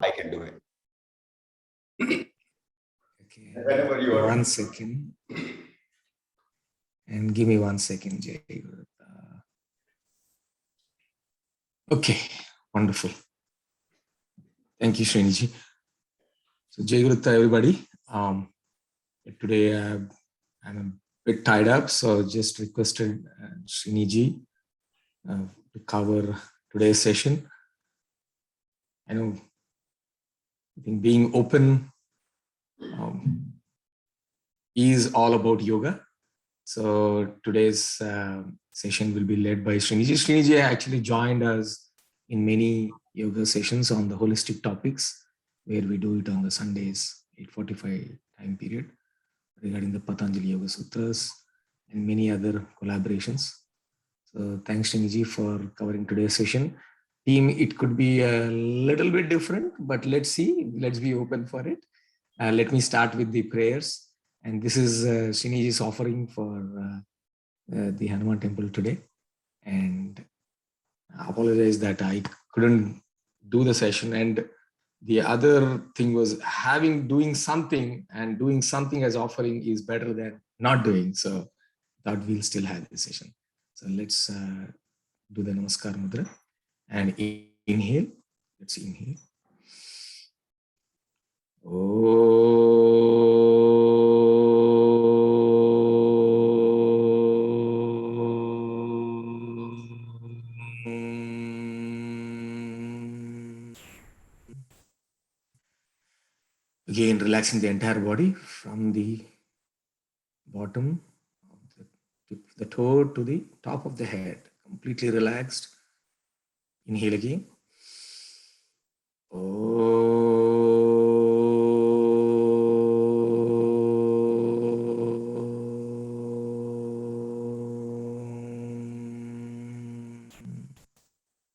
I can do it. Okay. Whenever you are. 1 second. And give me 1 second, Jay. Okay, wonderful. Thank you, Sriniji. So, Jai Gurutta, everybody. Today I'm a bit tied up, so just requested Sriniji to cover today's session. I think being open is all about yoga. So today's session will be led by Sriniji. Sriniji actually joined us in many yoga sessions on the holistic topics, where we do it on the Sundays, 8:45 time period, regarding the Patanjali Yoga Sutras and many other collaborations. So thanks, Sriniji, for covering today's session. Team, it could be a little bit different, but let's see. Let's be open for it. Let me start with the prayers. And this is Sriniji's offering for the Hanuman temple today. And I apologize that I couldn't do the session. And the other thing was doing something as offering is better than not doing. So that we'll still have the session. So let's do the Namaskar Mudra and inhale. Let's inhale. Again, relaxing the entire body from the bottom of the toe to the top of the head. Completely relaxed. Inhale again.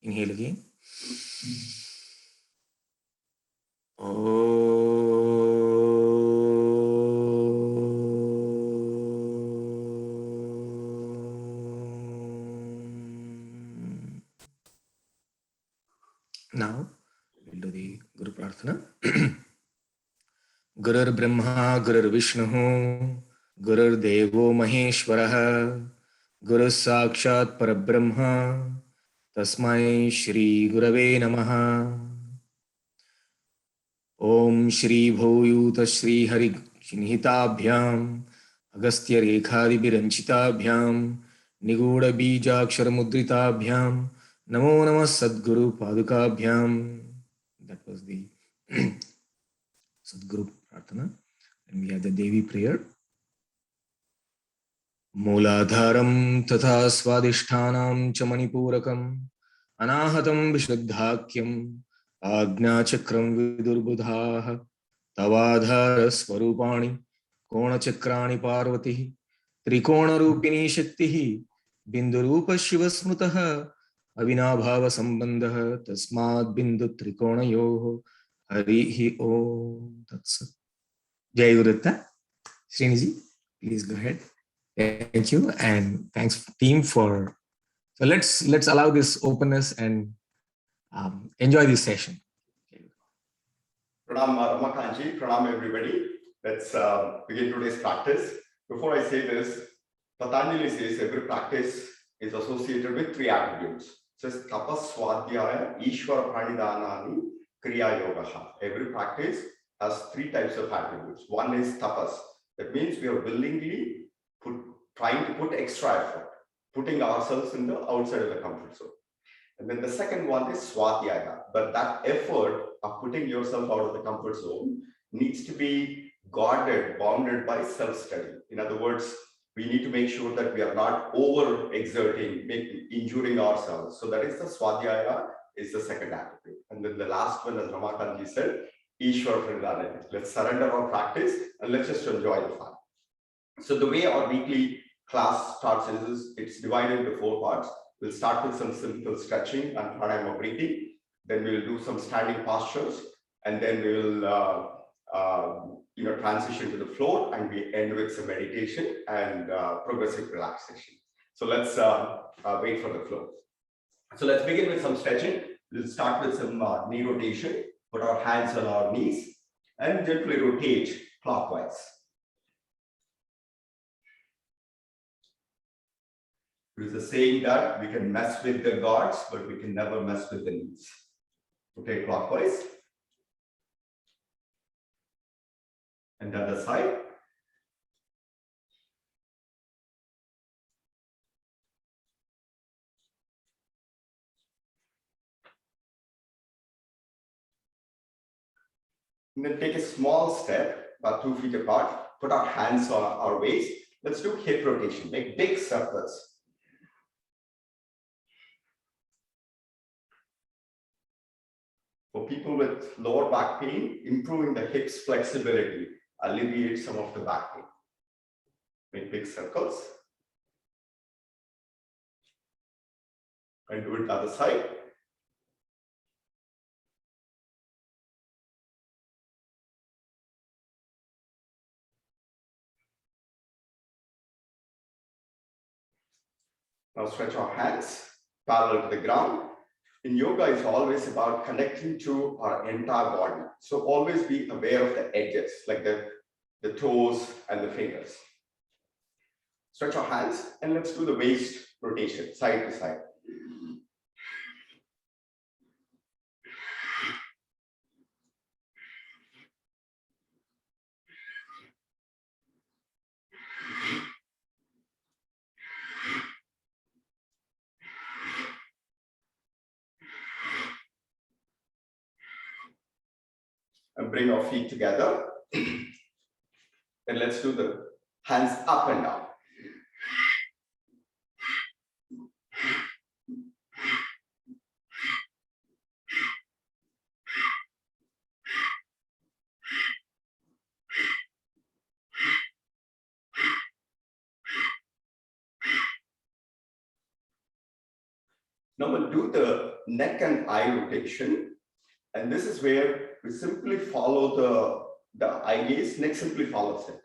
Inhale again. Now we'll do the Guru Prarthana. Gurur Brahma, Gurur Vishnu, Gurur Devo Maheshwaraha, Guru Sakshat Parabrahma, Tasmai Shri Gurave Namaha. Om Shri Bhoyuta Shri Hari Chinhitabhyam, Agastya Rekhadi Biranchitabhyam, Niguda Bijakshara Mudritabhyam, Namo Namah Sadguru Padukabhyam. That was the Sadguru Prarthana. And we have the Devi prayer. Mooladharam tatha swadhishthanam cha manipurakam anahatam vishuddhakyam ajna chakram vidurbudhaha tavadhara swarupani kona chakrani parvati trikona rupini shaktihi bindurupa shivasmutaha avinabhava sambandha tasmad bindu trikona yoho harihi om tatsat. Jai Gurutta. Sriniji, please go ahead. Thank you, and thanks team for. So let's allow this openness and enjoy this session. Pranam Ramakanji, Pranam everybody. Let's begin today's practice. Before I say this, Patanjali says every practice is associated with 3 attributes. It says tapas swadhyaya ishvara pranidhanani kriya yoga. Every practice has 3 types of attributes. One is tapas. That means we are willingly trying to put extra effort, putting ourselves in the outside of the comfort zone. And then the second one is swadhyaya. But that effort of putting yourself out of the comfort zone needs to be guarded, bounded by self-study. In other words, we need to make sure that we are not over-exerting, injuring ourselves. So that is the swadhyaya, is the second attribute. And then the last one, as Ramakanji said, Ishwar Pranidhanani. Let's surrender our practice and let's just enjoy the fun. So the way our weekly class starts is it's divided into 4 parts. We'll start with some simple stretching and Pranayama Breathing. Then we'll do some standing postures, and then we will transition to the floor, and we end with some meditation and progressive relaxation. So let's wait for the flow. So let's begin with some stretching. We'll start with some knee rotation. Put our hands on our knees and gently rotate clockwise. There's a saying that we can mess with the gods, but we can never mess with the knees. Rotate clockwise. And the other side. And then take a small step, about 2 feet apart. Put our hands on our waist. Let's do hip rotation. Make big circles. For people with lower back pain, improving the hips flexibility alleviates some of the back pain. Make big circles. And do it the other side. Now stretch our hands parallel to the ground. In yoga, it's always about connecting to our entire body. So always be aware of the edges, like the toes and the fingers. Stretch our hands and let's do the waist rotation, side to side. And bring our feet together. And let's do the hands up and down. Now we'll do the neck and eye rotation. And this is where we simply follow the eye gaze, neck simply follows it.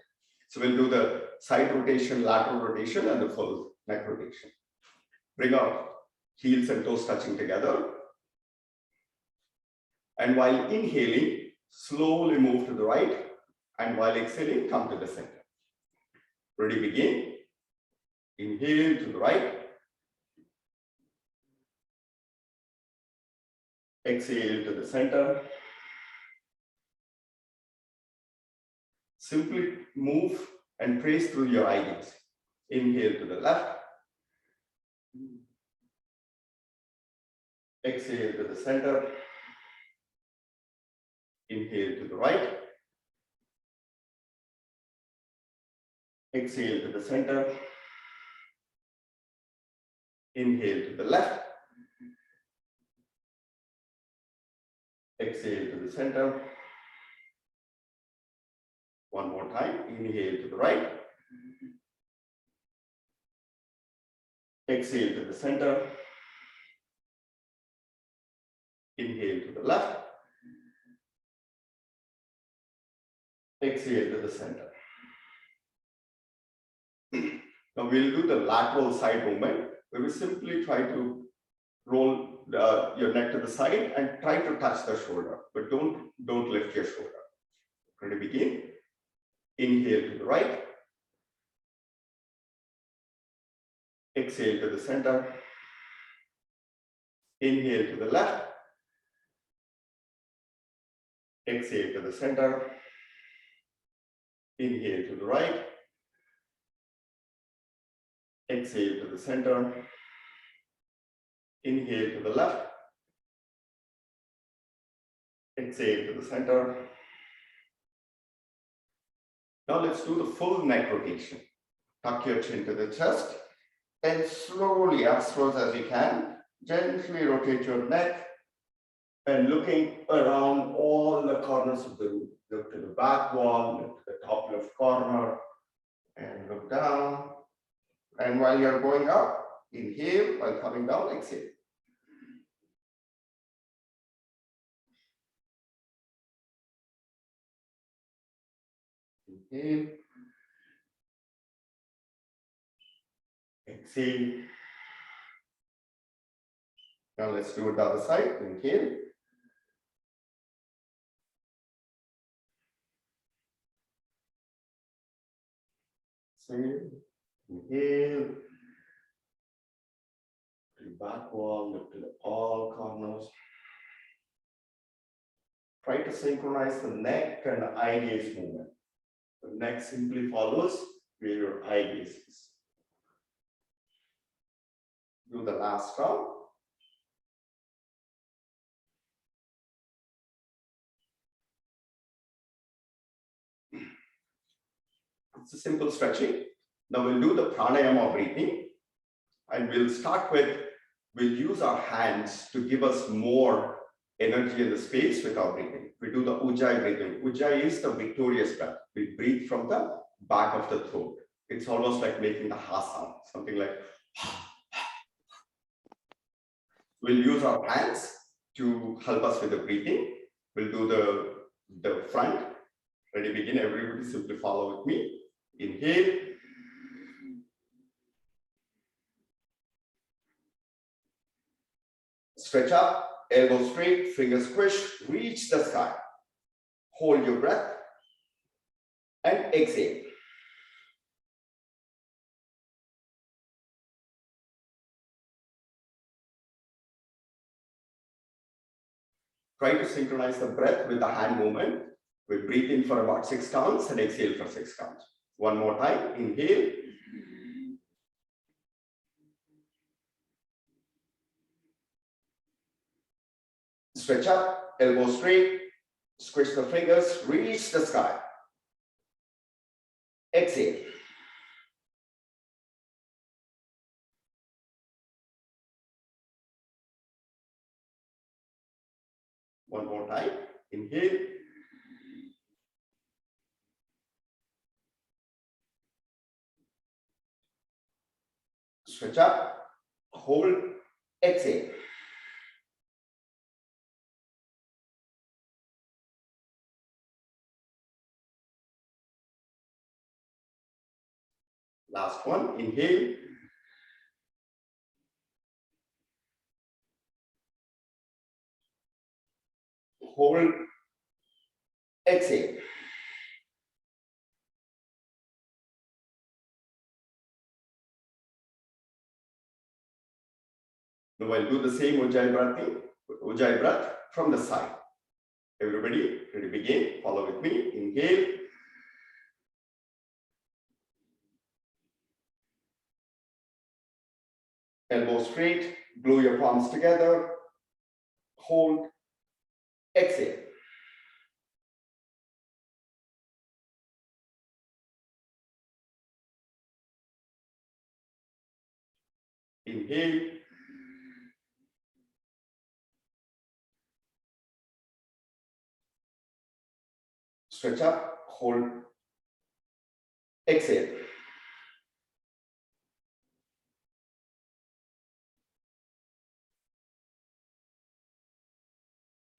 So we'll do the side rotation, lateral rotation, and the full neck rotation. Bring our heels and toes touching together. And while inhaling, slowly move to the right. And while exhaling, come to the center. Ready, begin. Inhale to the right. Exhale to the center. Simply move and trace through your eye gaze. Inhale to the left. Exhale to the center. Inhale to the right. Exhale to the center. Inhale to the left. Exhale to the center. One more time. Inhale to the right. Exhale to the center. Inhale to the left. Exhale to the center. Now we'll do the lateral side movement, where we simply try to roll your neck to the side and try to touch the shoulder, but don't lift your shoulder. Ready, begin. Inhale to the right. Exhale to the center. Inhale to the left. Exhale to the center. Inhale to the right. Exhale to the center. Inhale to the left. Exhale to the center. Now let's do the full neck rotation. Tuck your chin to the chest and slowly, as close as you can, gently rotate your neck and looking around all the corners of the room. Look to the back wall, look to the top left corner, and look down. And while you're going up, inhale. While coming down, exhale. Inhale. Exhale. Now let's do it the other side. Inhale. Inhale. Back wall, lift to all corners. Try to synchronize the neck and eye gaze movement. The neck simply follows where your eye gaze is. Do the last round. It's a simple stretching. Now we'll do the pranayama breathing. And we'll start with, we'll use our hands to give us more energy in the space with our breathing. We do the Ujjayi breathing. Ujjayi is the victorious breath. We breathe from the back of the throat. It's almost like making the ha sound, something like. We'll use our hands to help us with the breathing. We'll do the front. Ready, begin. Everybody simply follow with me. Inhale. Stretch up, elbow straight, fingers squish, reach the sky. Hold your breath and exhale. Try to synchronize the breath with the hand movement. We breathe in for about 6 counts and exhale for 6 counts. One more time, inhale. Stretch up, elbow straight, squish the fingers, reach the sky. Exhale. One more time, inhale. Stretch up, hold, exhale. Last one, inhale. Hold, exhale. Now I'll do the same Ujjayi breath from the side. Everybody, ready, begin. Follow with me. Inhale. Elbow straight, glue your palms together, hold, exhale. Inhale. Stretch up, hold, exhale.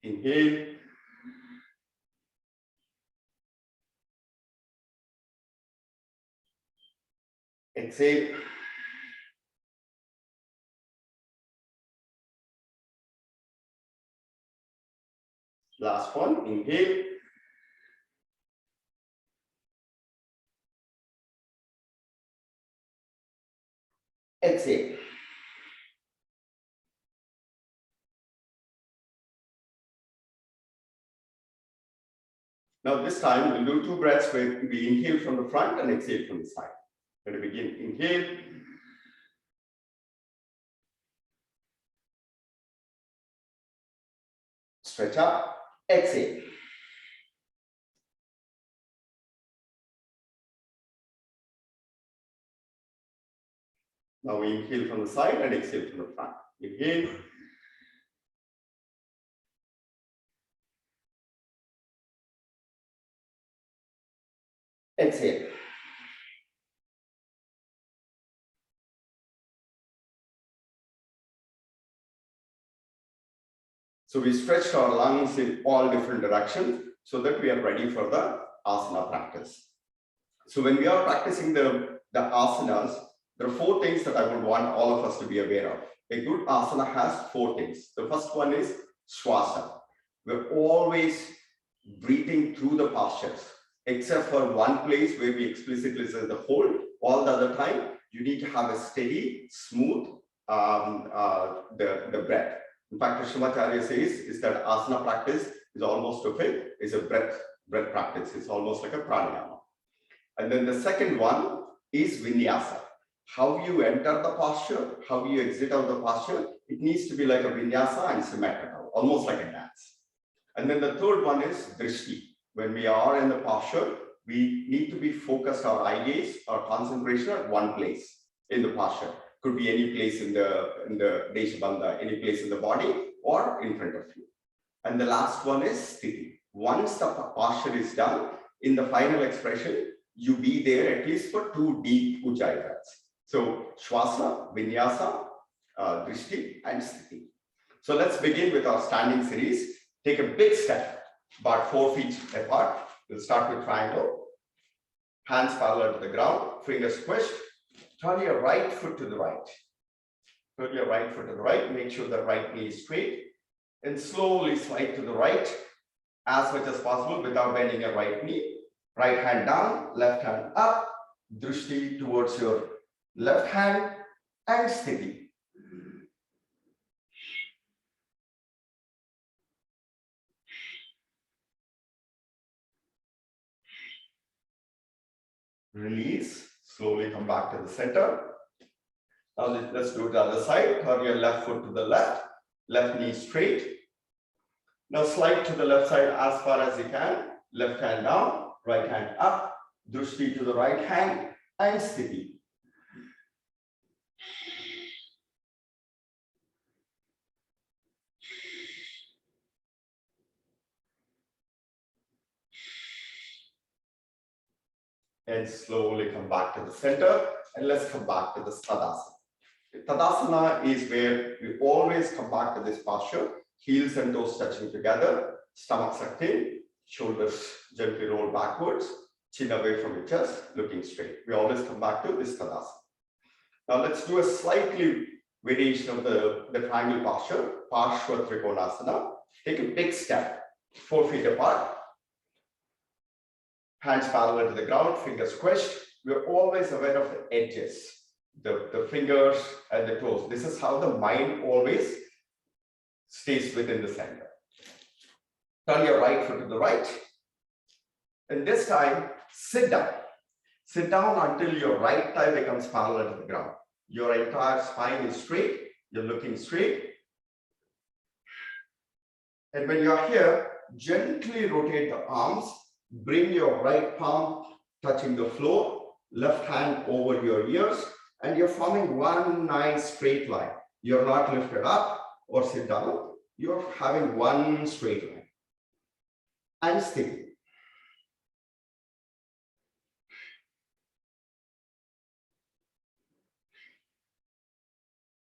Inhale. Exhale. Last one, inhale. Exhale. Now this time we'll do 2 breaths where we inhale from the front and exhale from the side. Let me begin. Inhale. Stretch up, exhale. Now we inhale from the side and exhale from the front. Inhale. Exhale. So we stretched our lungs in all different directions so that we are ready for the asana practice. So when we are practicing the asanas, there are 4 things that I would want all of us to be aware of. A good asana has 4 things. The first one is swasa. We're always breathing through the postures. except for one place where we explicitly say the hold. All the other time, you need to have a steady, smooth the breath. In fact, Krishnamacharya says is that asana practice is almost of it is a breath practice. It's almost like a pranayama. And then the second one is vinyasa. How you enter the posture, how you exit out the posture, it needs to be like a vinyasa and symmetrical, almost like a dance. And then the third one is drishti. When we are in the posture, we need to be focused, our eye gaze, our concentration at one place in the posture. Could be any place in the Deshabandha, any place in the body or in front of you. And the last one is Siddhi. Once the posture is done, in the final expression, you be there at least for 2 deep Ujjayi breaths. So Shwasa, Vinyasa, Drishti and Siddhi. So let's begin with our standing series. Take a big step, about 4 feet apart. We'll start with triangle. Hands parallel to the ground, fingers squished. Turn your right foot to the right. Turn your right foot to the right. Make sure the right knee is straight. And slowly slide to the right as much as possible without bending your right knee. Right hand down, left hand up. Drishti towards your left hand and Siddhi. Release, slowly come back to the center. Now let's do the other side. Turn your left foot to the left, left knee straight. Now slide to the left side as far as you can. Left hand down, right hand up. Drishti to the right hand and Siddhi. And slowly come back to the center, and let's come back to the Tadasana. Tadasana is where we always come back to this posture, heels and toes touching together, stomach sucked in, shoulders gently roll backwards, chin away from your chest, looking straight. We always come back to this Tadasana. Now let's do a slightly variation of the triangle posture, Parshva Trikonasana. Take a big step, 4 feet apart. Hands parallel to the ground, fingers squished. We're always aware of the edges, the fingers and the toes. This is how the mind always stays within the center. Turn your right foot to the right. And this time, sit down. Sit down until your right thigh becomes parallel to the ground. Your entire spine is straight. You're looking straight. And when you're here, gently rotate the arms. Bring your right palm touching the floor, left hand over your ears, and you're forming one nice straight line. You're not lifted up or sit down. You're having one straight line. And Siddhi.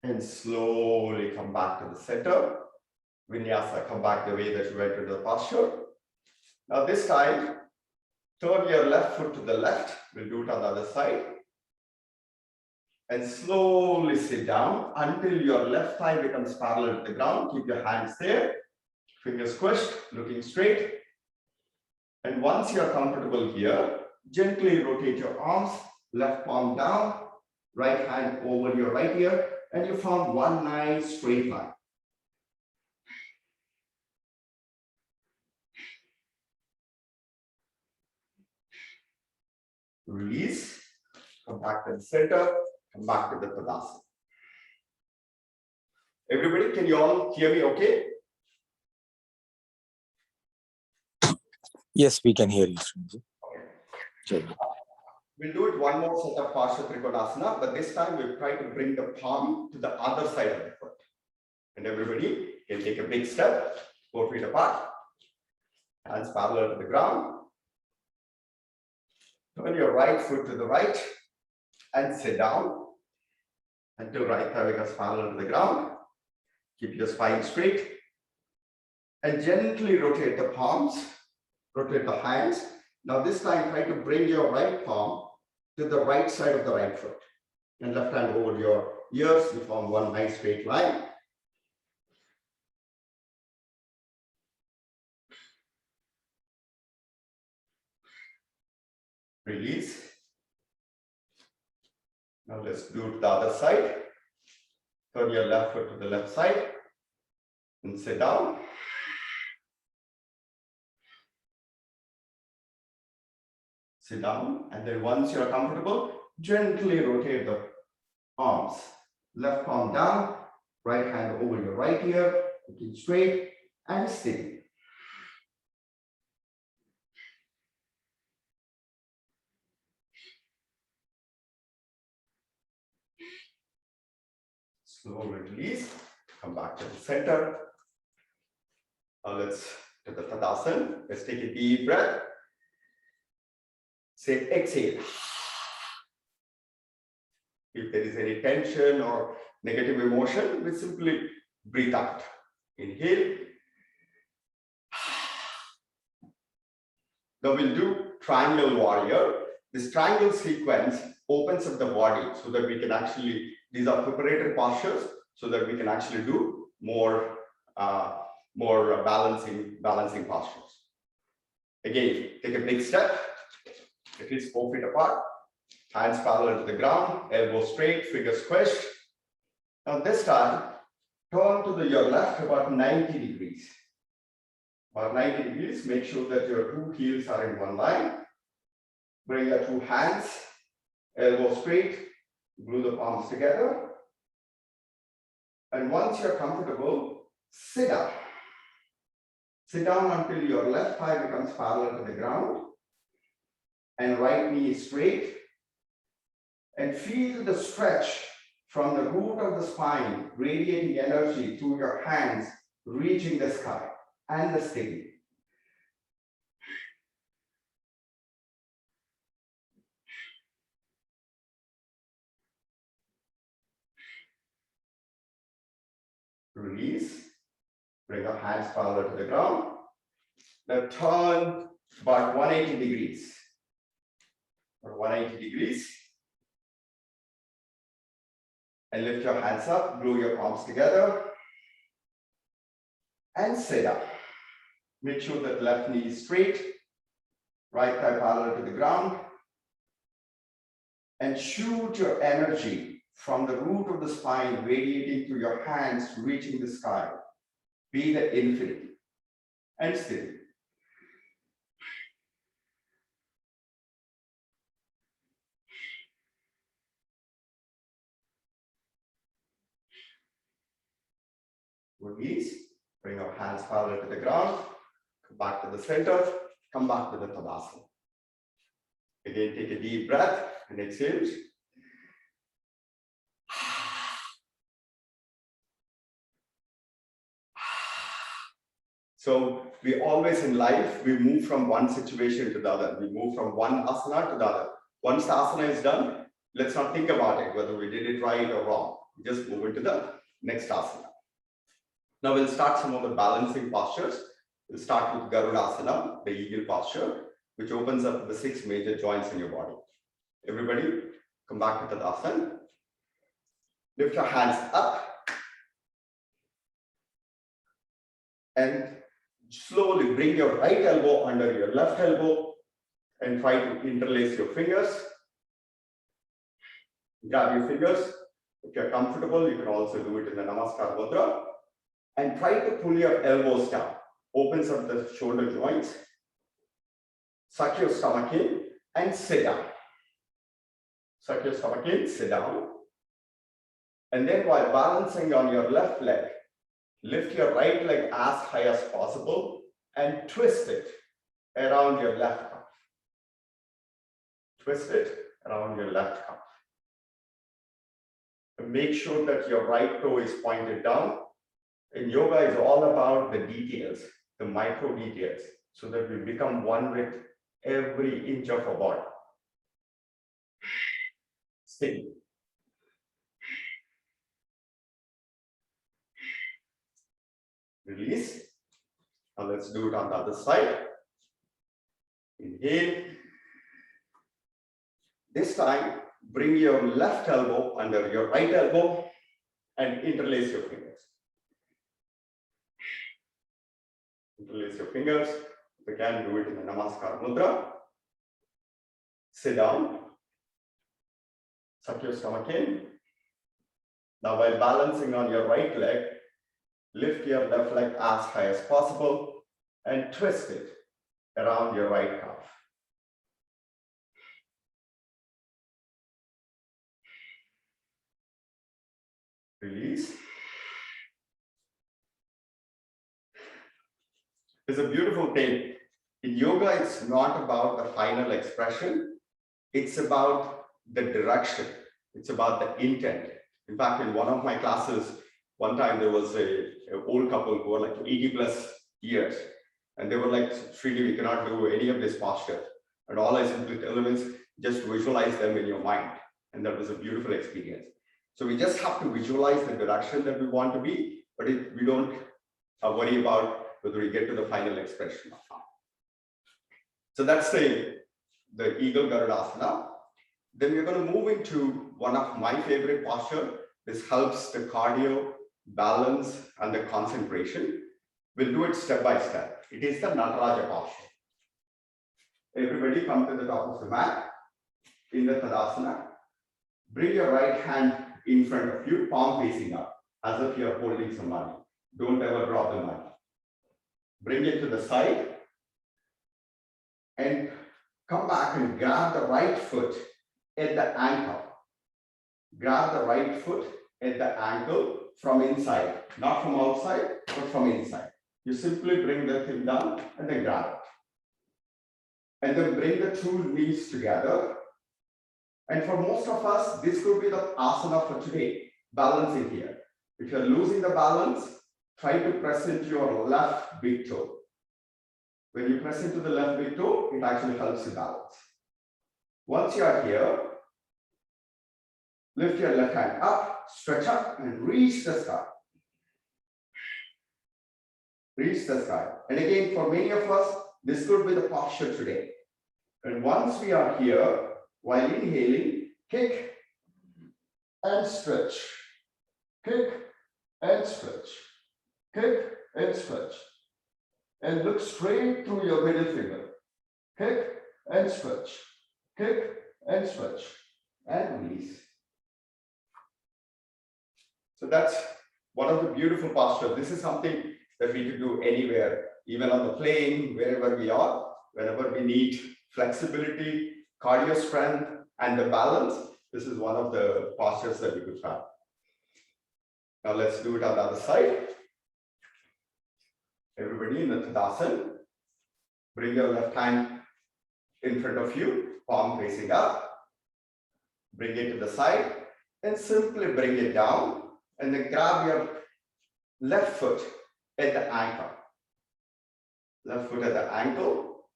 And slowly come back to the center. Vinyasa, come back the way that you went into the posture. Now this time, turn your left foot to the left. We'll do it on the other side. And slowly sit down until your left thigh becomes parallel to the ground. Keep your hands there. Fingers squished, looking straight. And once you're comfortable here, gently rotate your arms, left palm down, right hand over your right ear, and you form one nice straight line. Release, come back to the center, come back to the Tadasana. Everybody, can you all hear me okay? Yes, we can hear you, Srinji. Okay. We'll do it one more set of Parshva Trikonasana, but this time we'll try to bring the palm to the other side of the foot. And everybody can take a big step, 4 feet apart, hands parallel to the ground. Turn your right foot to the right and sit down until right thigh becomes parallel to the ground. Keep your spine straight and gently rotate the palms, rotate the hands. Now this time try to bring your right palm to the right side of the right foot and left hand over your ears. You form one nice straight line. Release. Now let's do it the other side. Turn your left foot to the left side and sit down. Sit down, and then once you're comfortable, gently rotate the arms. Left palm down, right hand over your right ear, looking straight and steady. Slow release. Come back to the center. Now let's do the Tadasana. Let's take a deep breath. Say exhale. If there is any tension or negative emotion, we simply breathe out. Inhale. Now we'll do triangle warrior. This triangle sequence opens up the body so that we can actually, these are preparatory postures, so that we can actually do more balancing postures. Again, take a big step. At least 4 feet apart. Hands parallel to the ground, elbows straight, fingers squished. Now this time, turn to your left about 90 degrees. About 90 degrees, make sure that your 2 heels are in one line. Bring your 2 hands, elbows straight, glue the palms together. And once you're comfortable, sit down. Sit down until your left thigh becomes parallel to the ground. And right knee is straight. And feel the stretch from the root of the spine, radiating energy through your hands, reaching the sky and the steady. Release. Bring your hands parallel to the ground. Now turn about 180 degrees. Or 180 degrees. And lift your hands up, glue your palms together. And sit up. Make sure that left knee is straight. Right thigh parallel to the ground. And shoot your energy from the root of the spine, radiating through your hands, reaching the sky. Be the infinity. And steady. Release. Bring your hands parallel to the ground. Come back to the center. Come back to the Tadasana. Again, take a deep breath and exhale. So we always in life, we move from one situation to the other. We move from one asana to the other. Once the asana is done, let's not think about it, whether we did it right or wrong. Just move into the next asana. Now we'll start some of the balancing postures. We'll start with Garudasana, the eagle posture, which opens up the 6 major joints in your body. Everybody, come back to Tadasana. Lift your hands up. And slowly bring your right elbow under your left elbow and try to interlace your fingers. Grab your fingers. If you're comfortable, you can also do it in the Namaskar Mudra. And try to pull your elbows down. Opens up the shoulder joints. Suck your stomach in and sit down. Suck your stomach in, sit down. And then while balancing on your left leg, lift your right leg as high as possible and twist it around your left calf. Twist it around your left calf. And make sure that your right toe is pointed down. And yoga is all about the details, the micro details, so that we become one with every inch of our body. Steady. Release. Now let's do it on the other side. Inhale. This time, bring your left elbow under your right elbow and interlace your fingers. Interlace your fingers. You can do it in the Namaskar Mudra. Sit down. Suck your stomach in. Now, while balancing on your right leg, lift your left leg as high as possible and twist it around your right calf. Release. It's a beautiful thing. In yoga, it's not about the final expression. It's about the direction. It's about the intent. In fact, in one of my classes, one time there was an old couple who were like 80 plus years. And they were like, Srini, we cannot do any of this posture. And all I simply tell them is just visualize them in your mind. And that was a beautiful experience. So we just have to visualize the direction that we want to be, but we don't worry about whether we get to the final expression or not. So that's the Eagle Garudasana. Then we're going to move into one of my favorite postures. This helps the cardio, balance, and the concentration. We'll do it step by step. It is the Nataraja posture. Everybody come to the top of the mat in the Tadasana. Bring your right hand in front of you, palm facing up, as if you're holding some money. Don't ever drop the money. Bring it to the side and come back and grab the right foot at the ankle. Grab the right foot at the ankle from inside, not from outside, but from inside. You simply bring the thing down and then grab it. And then bring the two knees together. And for most of us, this could be the asana for today, balancing here. If you're losing the balance, try to press into your left big toe. When you press into the left big toe, it actually helps you balance. Once you are here, lift your left hand up, stretch up, and reach the sky. Reach the sky. And again, for many of us, this could be the posture today. And once we are here, while inhaling, kick and stretch. Kick and stretch. Kick and stretch. And look straight through your middle finger. Kick and stretch. Kick and stretch. And release. So that's one of the beautiful postures. This is something that we can do anywhere, even on the plane, wherever we are, whenever we need flexibility, cardio strength, and the balance. This is one of the postures that we could try. Now let's do it on the other side. Everybody in the Tadasana, bring your left hand in front of you, palm facing up. Bring it to the side and simply bring it down and then grab your left foot at the ankle. Left foot at the ankle.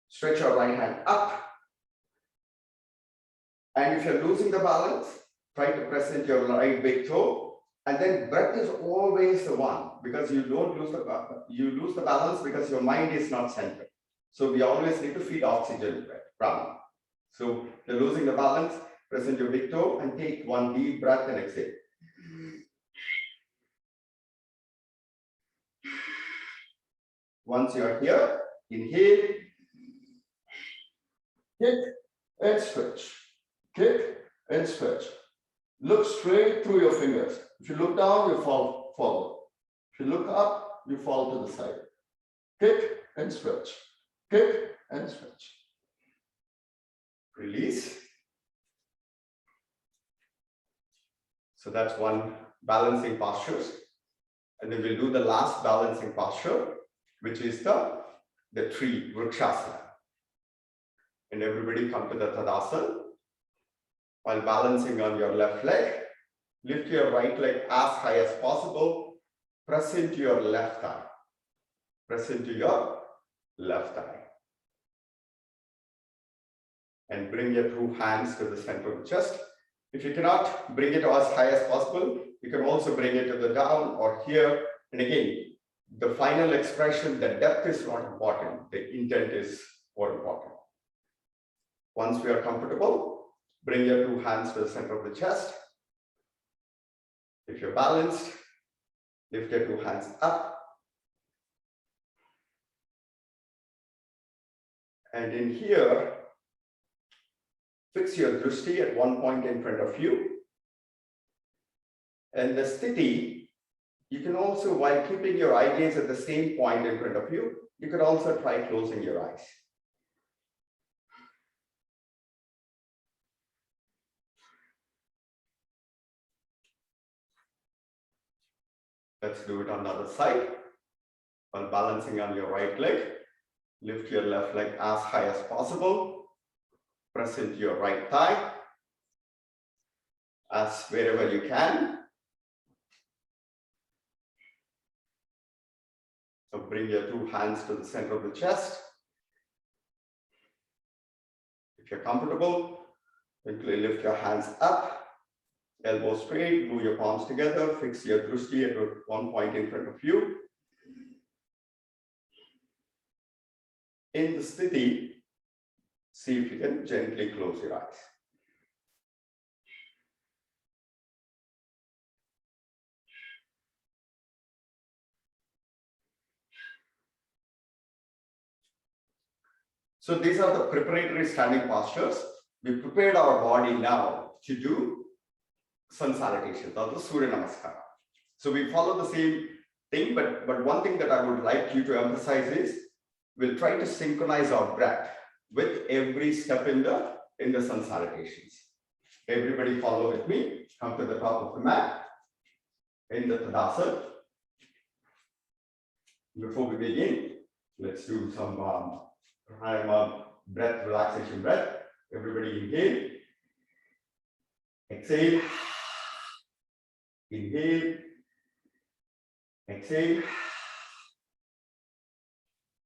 Stretch your right hand up. And if you're losing the balance, try to press into your right big toe. And then breath is always the one, because you don't lose the balance because your mind is not centered. So we always need to feed oxygen to Pramanam. So you're losing the balance, press into your big toe and take one deep breath and exhale. Once you are here, inhale, kick and stretch. Kick and stretch. Look straight through your fingers. If you look down, you fall forward. If you look up, you fall to the side. Kick and stretch. Kick and stretch. Release. So that's one balancing posture. And then we'll do the last balancing posture, which is the tree, Vrikshasana. And everybody come to the Tadasana. While balancing on your left leg, lift your right leg as high as possible. Press into your left thigh. Press into your left thigh. And bring your two hands to the center of the chest. If you cannot bring it as high as possible, you can also bring it to the down or here. And again, the final expression, the depth is not important. The intent is more important. Once we are comfortable, bring your two hands to the center of the chest. If you're balanced, lift your two hands up. And in here, Fix your drishti at one point in front of you. And the sthiti, you can also, while keeping your eye gaze at the same point in front of you, you could also try closing your eyes. Let's do it on the other side. While balancing on your right leg, lift your left leg as high as possible. Press into your right thigh as wherever you can. So bring your two hands to the center of the chest. If you're comfortable, quickly lift your hands up. Elbows straight, move your palms together, fix your drishti at one point in front of you. In the sthiti, see if you can gently close your eyes. So these are the preparatory standing postures. We prepared our body now to do sun salutations or the Surya Namaskar. So we follow the same thing, but one thing that I would like you to emphasize is we'll try to synchronize our breath with every step in the sun salutations. Everybody follow with me. Come to the top of the mat in the Tadasana. Before we begin, let's do some Pranayama breath, relaxation breath. Everybody inhale. Exhale. Inhale. Exhale.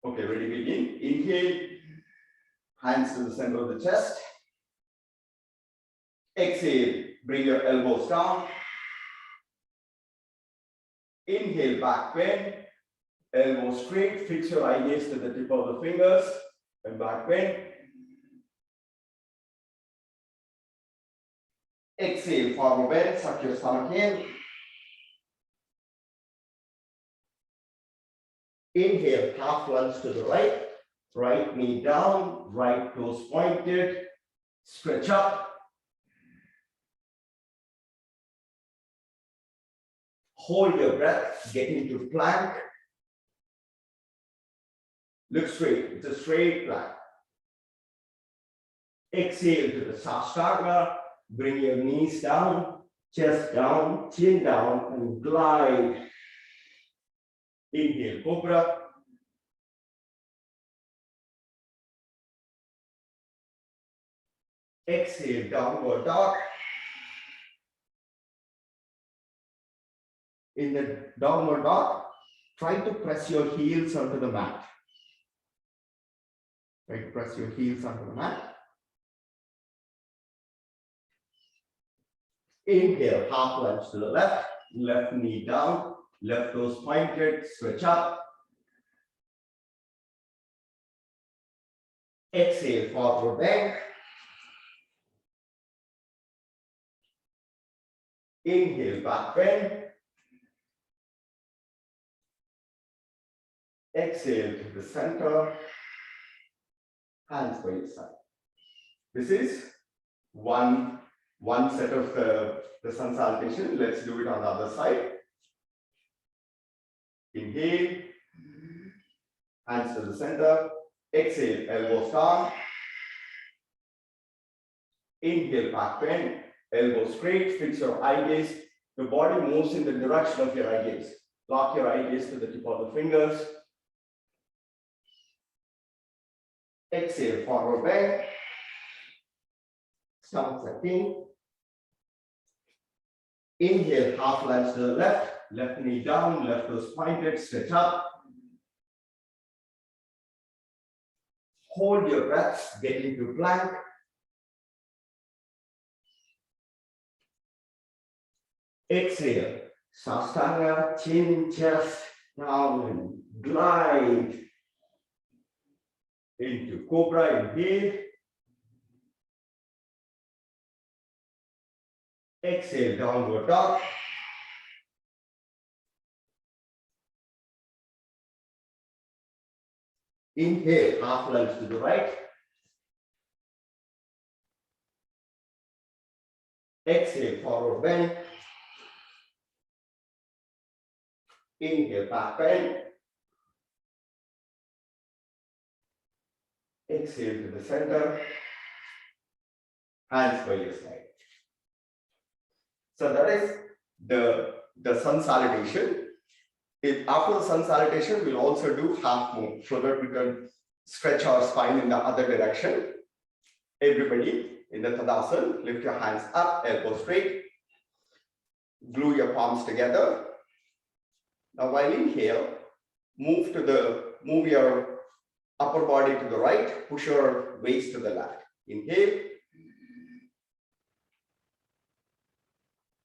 Okay, ready to begin. Inhale. Hands to the center of the chest. Exhale. Bring your elbows down. Inhale, back bend. Elbow straight. Fix your eye gaze to the tip of the fingers. And back bend. Exhale, forward bend. Suck your stomach in. Inhale, half lunge to the right. Right knee down. Right toes pointed. Stretch up. Hold your breath. Get into plank. Look straight. It's a straight plank. Exhale to the Sastanga. Bring your knees down, chest down, chin down, and glide. Inhale, Cobra. Exhale, downward dog. In the downward dog, try to press your heels onto the mat. Try to press your heels onto the mat. Inhale, half lunge to the left, left knee down, left toes pointed, stretch up. Exhale, forward bend. Inhale, back bend. Exhale to the center. Hands by your side. This is one set of the sun salutation. Let's do it on the other side. Inhale. Hands to the center. Exhale, elbows down. Inhale, back bend. Elbow straight. Fix your eye gaze. The body moves in the direction of your eye gaze. Lock your eye gaze to the tip of the fingers. Exhale, forward bend. Stomach sucking. Inhale, half lunge to the left, left knee down, left toes pointed, stretch up. Hold your breath, get into plank. Exhale, Sastanga, chin, chest, down, and glide into Cobra. Inhale. Exhale, downward dog. Inhale, half lunge to the right. Exhale, forward bend. Inhale, back bend. Exhale to the center. Hands by your side. So that is the sun salutation. After the sun salutation, we'll also do half moon so that we can stretch our spine in the other direction. Everybody in the Tadasana, lift your hands up, elbow straight. Glue your palms together. Now while inhale, move your upper body to the right, push your waist to the left. Inhale.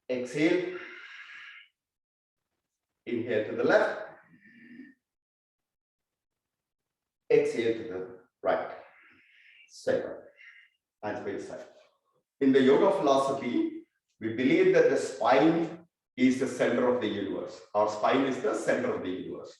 Exhale. Inhale to the left. Exhale to the right. Center. Hands by your side. In the yoga philosophy, we believe that the spine is the center of the universe. Our spine is the center of the universe.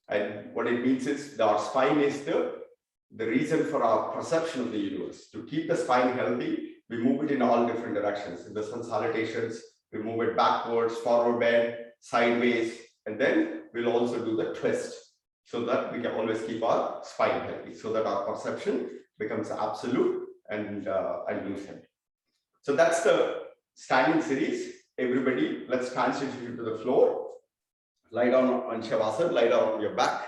And what it means is that our spine is the reason for our perception of the universe. To keep the spine healthy, we move it in all different directions. In the sun salutations, we move it backwards, forward bend, sideways, and then we'll also do the twist so that we can always keep our spine healthy, so that our perception becomes absolute and lucid. So that's the standing series. Everybody, let's transition to the floor. Lie down on Shavasana, lie down on your back.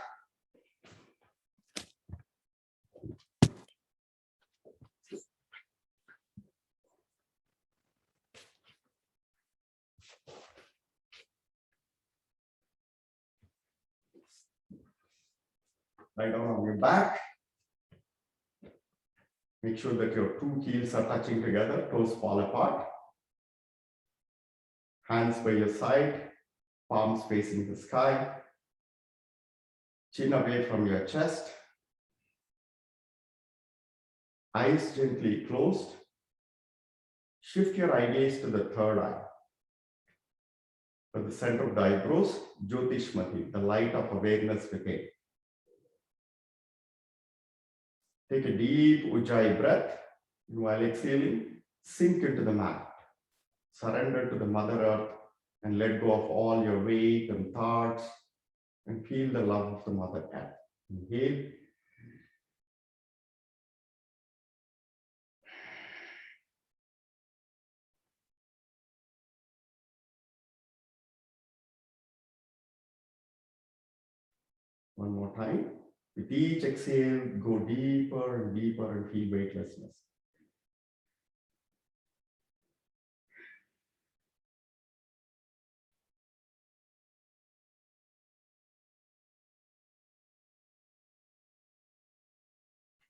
Lie down on your back. Make sure that your two heels are touching together, toes fall apart. Hands by your side, palms facing the sky. Chin away from your chest. Eyes gently closed. Shift your eye gaze to the third eye. At the center of the eyebrows, Jyotishmati, the light of awareness within. Take a deep Ujjayi breath. And while exhaling, sink into the mat. Surrender to the Mother Earth and let go of all your weight and thoughts and feel the love of the Mother Earth. Inhale. One more time. With each exhale, go deeper and deeper and feel weightlessness.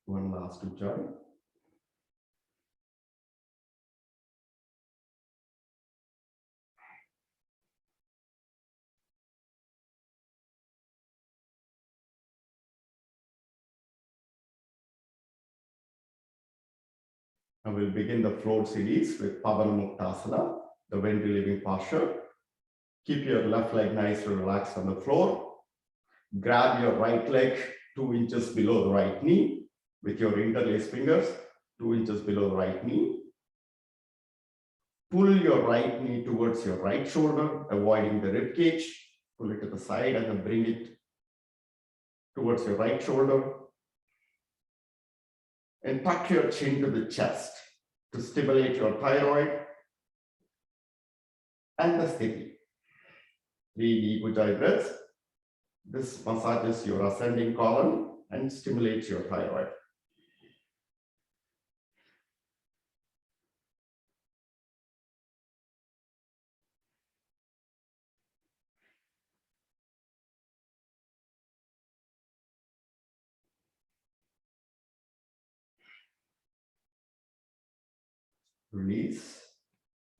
One last Ujjayi. I will begin the floor series with Pavan Mukhtasana, the wind relieving posture. Keep your left leg nice and relaxed on the floor. Grab your right leg 2 inches below the right knee with your interlaced fingers, 2 inches below the right knee. Pull your right knee towards your right shoulder, avoiding the rib cage. Pull it to the side and then bring it towards your right shoulder. And tuck your chin to the chest to stimulate your thyroid and the Siddhi. 3 deep Ujjayi breaths. This massages your ascending colon and stimulates your thyroid. Release.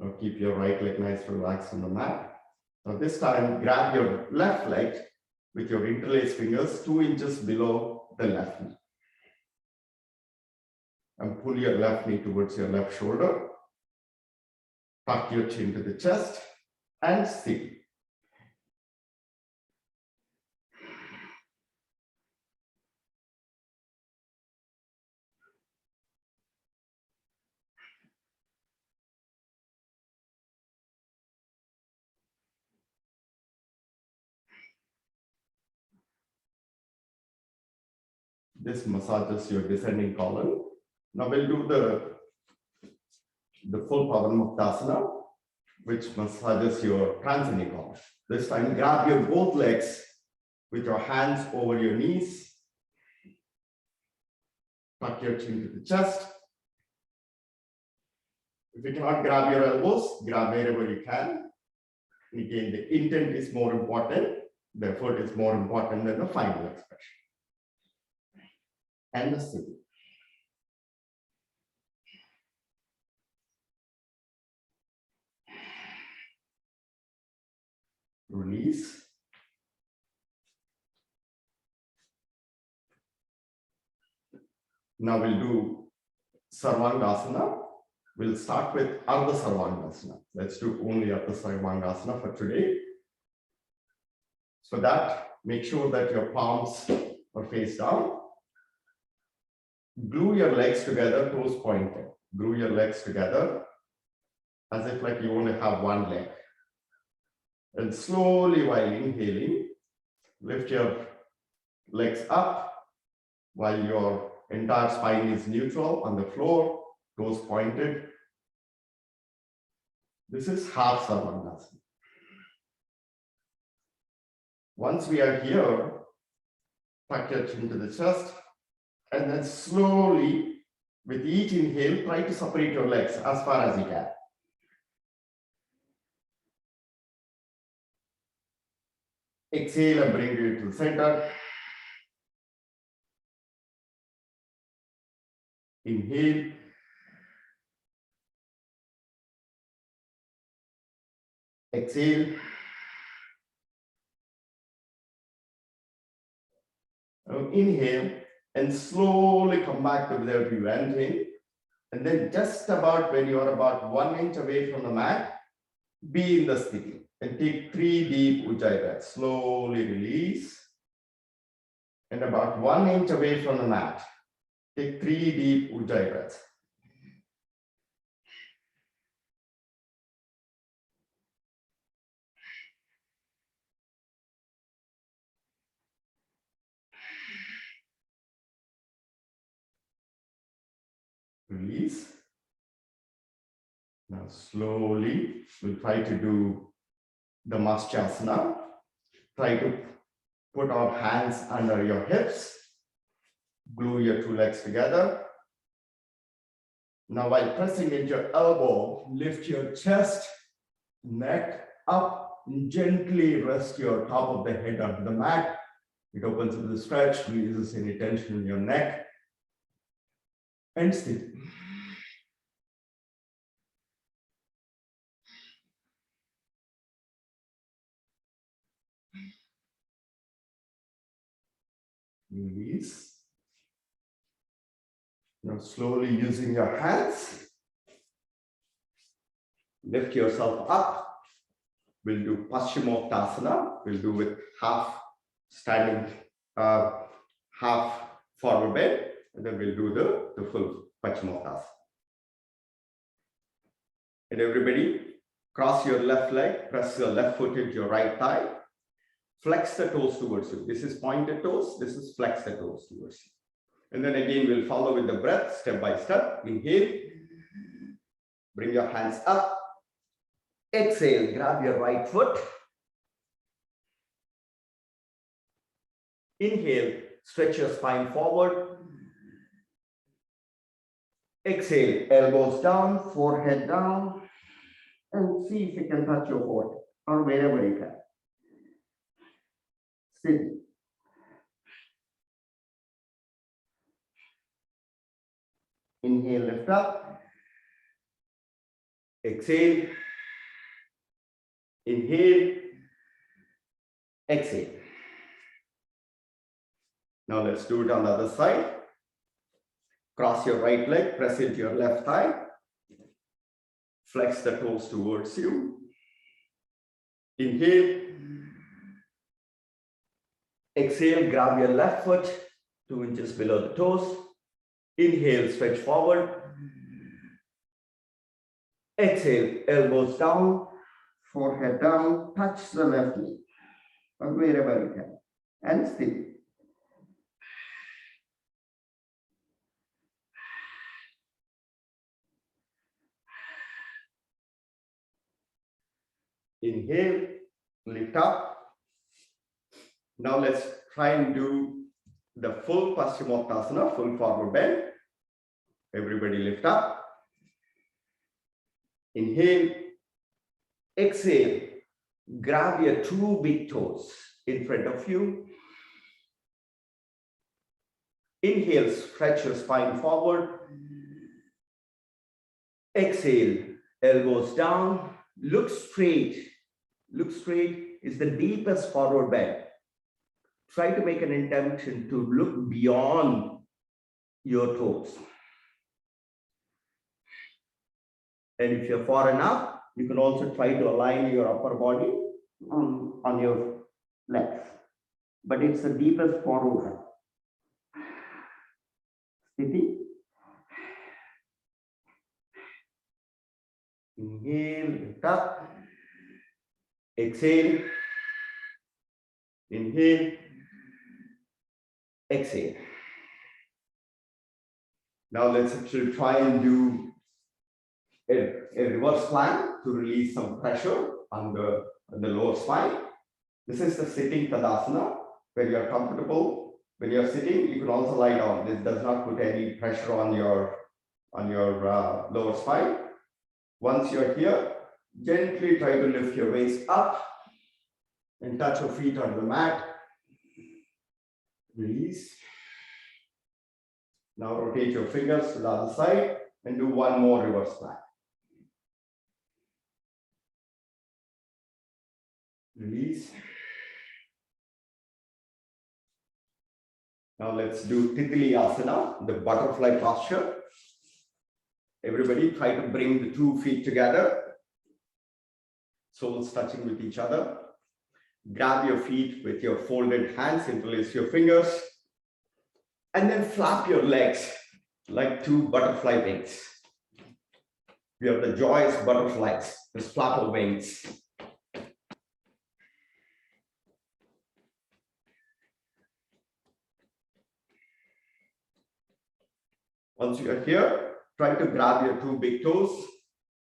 Now keep your right leg nice and relaxed on the mat. Now this time, grab your left leg with your interlaced fingers 2 inches below the left knee. And pull your left knee towards your left shoulder. Tuck your chin to the chest and sit. This massages your descending colon. Now we'll do the full Pavan Mukhtasana, which massages your transcending colon. This time, grab your both legs with your hands over your knees. Tuck your chin to the chest. If you cannot grab your elbows, grab wherever you can. Again, the intent is more important. The effort is more important than the final expression. And the Siddhi. Release. Now we'll do Sarvangasana. We'll start with Ardha Sarvangasana. Let's do only Ardha Sarvangasana for today. So that, make sure that your palms are face down. Glue your legs together, toes pointed. Glue your legs together as if like you only have one leg. And slowly while inhaling, lift your legs up while your entire spine is neutral on the floor, toes pointed. This is half Sarvangasana. Once we are here, tuck your chin to the chest, and then slowly, with each inhale, try to separate your legs as far as you can. Exhale and bring it to the center. Inhale. Exhale. Now inhale and slowly come back to where you went in. And then just about when you are about 1 inch away from the mat, be in the Siddhi. And take 3 deep Ujjayi breaths. Slowly release. And about 1 inch away from the mat, take 3 deep Ujjayi breaths. Release. Now slowly, we'll try to do the Matseya. Try to put our hands under your hips. Glue your 2 legs together. Now while pressing into your elbow, lift your chest, neck up, and gently rest your top of the head onto the mat. It opens up the stretch, releases any tension in your neck. And Siddhi. Release. Now slowly using your hands, lift yourself up. We'll do Mukhtasana. We'll do with half standing, half forward bend, and then we'll do the full Mukhtasana. And everybody, cross your left leg, press your left foot into your right thigh. Flex the toes towards you. This is pointed toes. This is flex the toes towards you. And then again, we'll follow with the breath, step by step. Inhale. Bring your hands up. Exhale. Grab your right foot. Inhale. Stretch your spine forward. Exhale. Elbows down, forehead down. And see if you can touch your forehead or wherever you can. Siddhi. Inhale, lift up. Exhale. Inhale. Exhale. Now let's do it on the other side. Cross your right leg, press into your left thigh. Flex the toes towards you. Inhale. Exhale, grab your left foot 2 inches below the toes. Inhale, stretch forward. Exhale, elbows down, forehead down, touch the left knee, or wherever you can. And Siddhi. Inhale, lift up. Now let's try and do the full Paschimottanasana, full forward bend. Everybody lift up. Inhale, exhale. Grab your two big toes in front of you. Inhale, stretch your spine forward. Exhale, elbows down. Look straight. Look straight is the deepest forward bend. Try to make an intention to look beyond your toes. And if you're far enough, you can also try to align your upper body on your legs. But it's the deepest forward bend. Siddhi. Inhale, lift up. Exhale. Inhale. Exhale. Now let's actually try and do a reverse plank to release some pressure on the lower spine. This is the sitting Tadasana, where you are comfortable. When you are sitting, you can also lie down. This does not put any pressure on your lower spine. Once you're here, gently try to lift your waist up and touch your feet on the mat. Release. Now rotate your fingers to the other side and do one more reverse plank. Release. Now let's do Titali Asana, the butterfly posture. Everybody try to bring the 2 feet together, soles touching with each other. Grab your feet with your folded hands, interlace your fingers, and then flap your legs like 2 butterfly wings. We have the joyous butterflies, the flapper wings. Once you are here, try to grab your 2 big toes,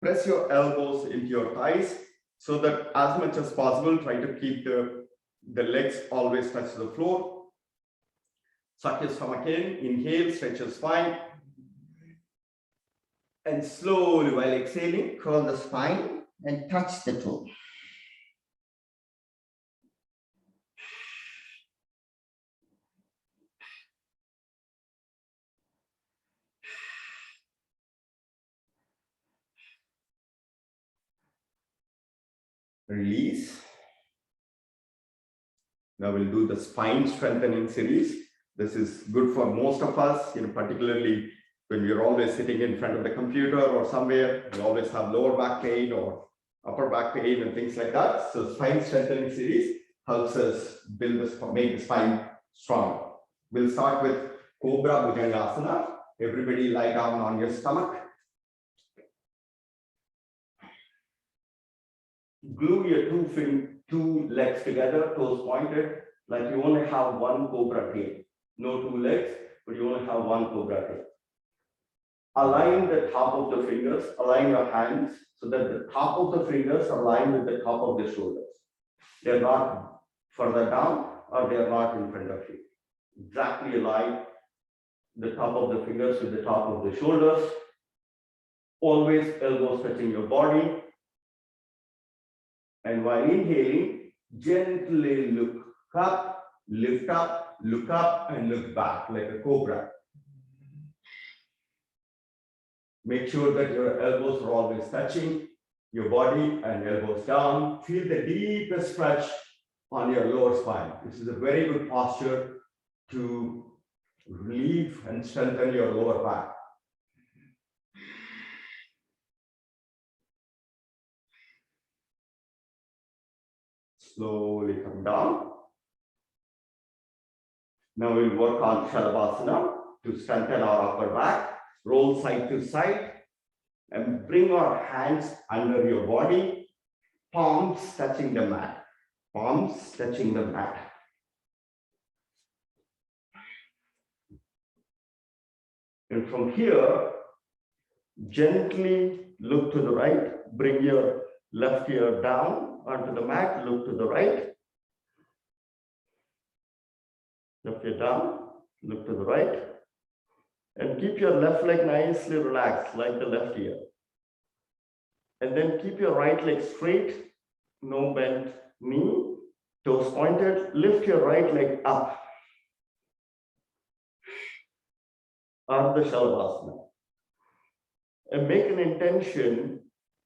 press your elbows into your thighs so that as much as possible, try to keep the legs always touch the floor. Suck your stomach in, inhale, stretch your spine. And slowly, while exhaling, curl the spine and touch the toe. Release. Now we'll do the spine strengthening series. This is good for most of us, particularly when we're always sitting in front of the computer or somewhere. We always have lower back pain or upper back pain and things like that. So spine strengthening series helps us make the spine strong. We'll start with Cobra Bhujangasana. Everybody lie down on your stomach. Glue your two legs together, toes pointed, like you only have one cobra tail. No 2 legs, but you only have one cobra tail. Align the top of the fingers, align your hands so that the top of the fingers align with the top of the shoulders. They're not further down or they're not in front of you. Exactly align the top of the fingers with the top of the shoulders. Always elbows touching your body. And while inhaling, gently look up, lift up, look up, and look back like a cobra. Make sure that your elbows are always touching your body and elbows down. Feel the deepest stretch on your lower spine. This is a very good posture to relieve and strengthen your lower back. Slowly come down. Now we'll work on Shavasana to strengthen our upper back. Roll side to side and bring our hands under your body. Palms touching the mat. Palms touching the mat. And from here, gently look to the right. Bring your left ear down. onto the mat, look to the right. Lift it down, look to the right. And keep your left leg nicely relaxed, like the left ear. And then keep your right leg straight, no bent knee, toes pointed. Lift your right leg up. Ardha Shavasana. And make an intention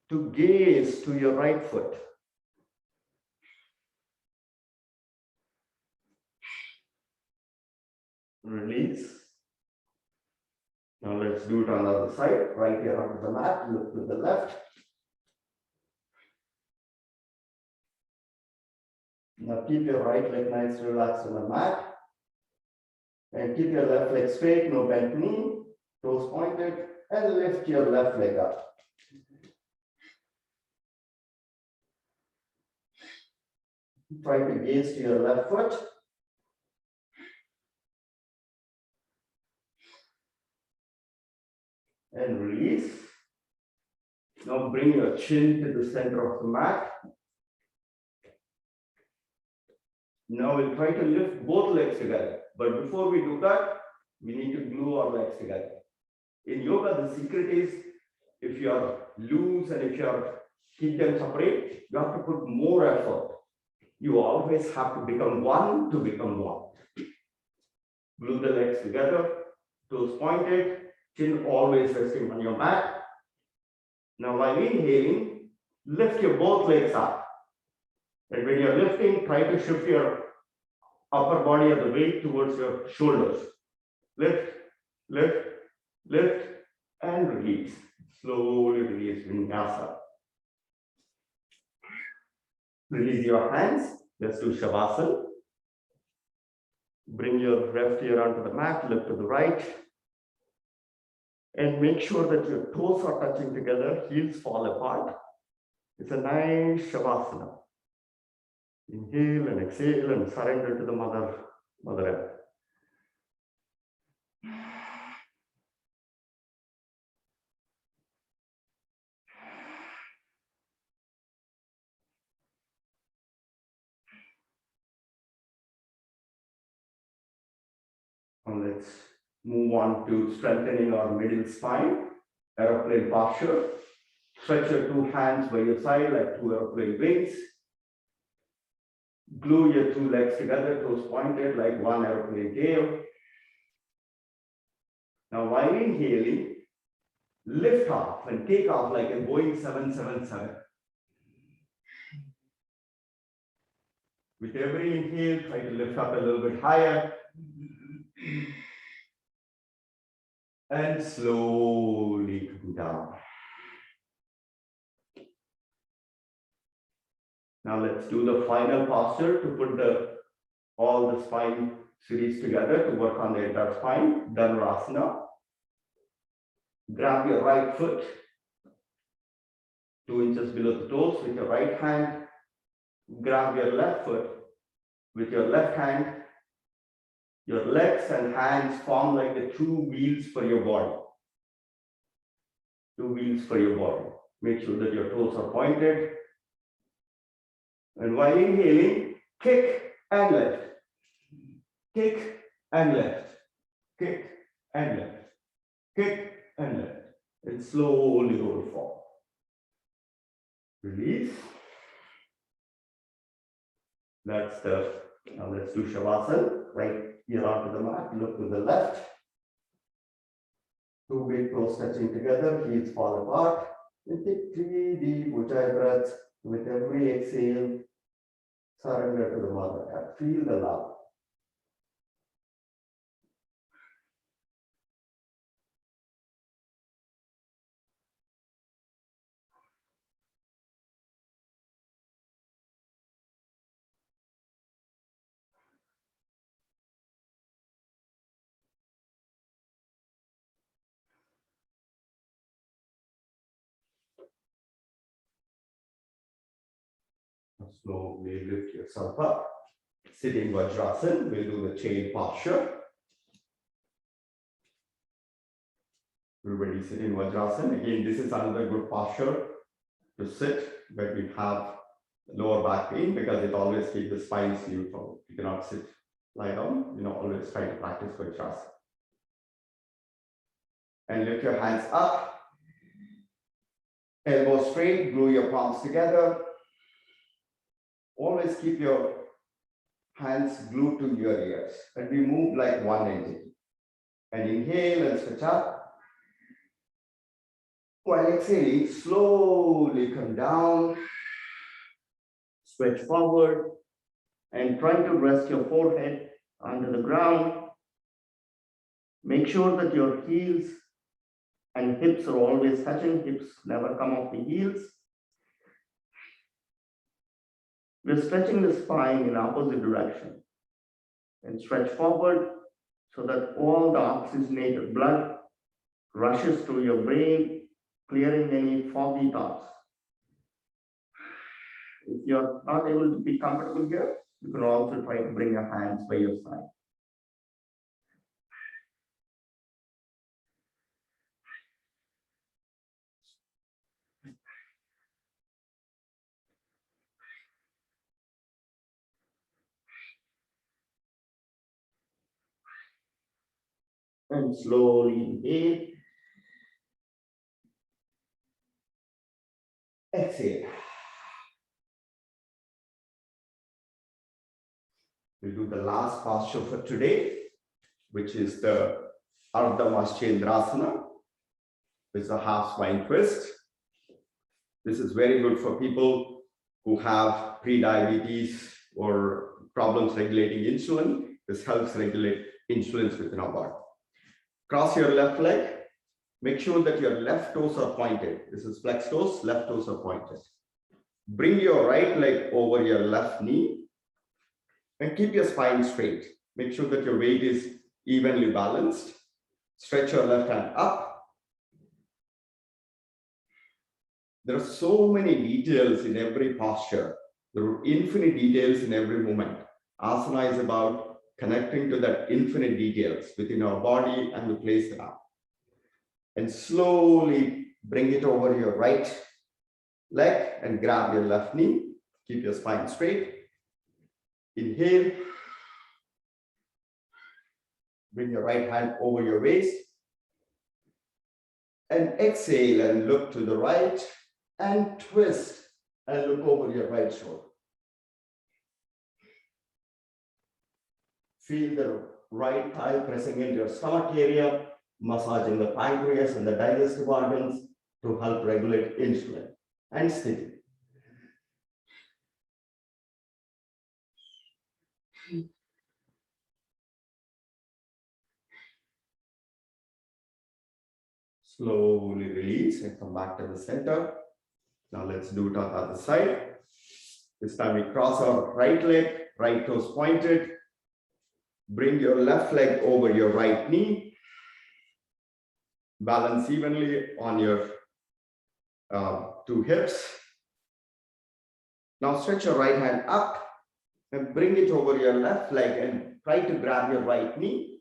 to gaze to your right foot. Release. Now let's do it on the other side. Right here onto the mat, look to the left. Now keep your right leg nice relaxed on the mat. And keep your left leg straight, no bent knee, toes pointed, and lift your left leg up. Try to gaze to your left foot. And release. Now bring your chin to the center of the mat. Now we'll try to lift both legs together. But before we do that, we need to glue our legs together. In yoga, the secret is if you are loose and if you are keep them separate, you have to put more effort. You always have to become one to become one. Glue the legs together, toes pointed, chin always resting on your mat. Now while inhaling, lift your both legs up. And when you're lifting, try to shift your upper body of the weight towards your shoulders. Lift, lift, lift, and release. Slowly release vinyasa. Release your hands. Let's do Shavasana. Bring your left ear onto the mat, look to the right. And make sure that your toes are touching together, heels fall apart. It's a nice Shavasana. Inhale and exhale and surrender to the Mother Earth. And let's move on to strengthening our middle spine, aeroplane posture. Stretch your two hands by your side like two aeroplane wings. Glue your two legs together, toes pointed like one aeroplane tail. Now while inhaling, lift off and take off like a Boeing 777. With every inhale, try to lift up a little bit higher. And slowly come down. Now let's do the final posture to put all the spine series together to work on the entire spine. Dhanurasana. Grab your right foot 2 inches below the toes with your right hand. Grab your left foot with your left hand. Your legs and hands form like the two wheels for your body. Two wheels for your body. Make sure that your toes are pointed. And while inhaling, kick and lift. Kick and lift. Kick and lift. Kick and lift. And slowly roll forward. Release. Now let's do Shavasana. Right here onto the mat, look to the left. Two big toes touching together, heels fall apart. And take 3 deep Ujjayi breaths. With every exhale, surrender to the Mother Earth. Feel the love. Slowly lift yourself up. Sitting Vajrasana, we'll do the chain posture. Everybody sit in Vajrasana. Again, this is another good posture to sit where we have lower back pain, because it always keeps the spine neutral. You cannot sit, lie down, always try to practice Vajrasana. And lift your hands up, elbows straight, glue your palms together. Always keep your hands glued to your ears, and we move like one entity. And inhale and stretch up. While exhaling, slowly come down, stretch forward, and try to rest your forehead onto the ground. Make sure that your heels and hips are always touching. Hips never come off the heels. We're stretching the spine in opposite direction. And stretch forward so that all the oxygenated blood rushes to your brain, clearing any foggy thoughts. If you're not able to be comfortable here, you can also try to bring your hands by your side. And slowly inhale. Exhale. We'll do the last posture for today, which is the Ardha Matsyendrasana, which is a half swine twist. This is very good for people who have pre-diabetes or problems regulating insulin. This helps regulate insulin within our body. Cross your left leg. Make sure that your left toes are pointed. This is flex toes, left toes are pointed. Bring your right leg over your left knee and keep your spine straight. Make sure that your weight is evenly balanced. Stretch your left hand up. There are so many details in every posture. There are infinite details in every movement. Asana is about connecting to that infinite details within our body and the place around. And slowly bring it over your right leg and grab your left knee. Keep your spine straight. Inhale. Bring your right hand over your waist. And exhale and look to the right and twist and look over your right shoulder. Feel the right thigh pressing into your stomach area, massaging the pancreas and the digestive organs to help regulate insulin and Siddhi. Slowly release and come back to the center. Now let's do it on the other side. This time we cross our right leg, right toes pointed. Bring your left leg over your right knee. Balance evenly on your two hips. Now stretch your right hand up and bring it over your left leg and try to grab your right knee.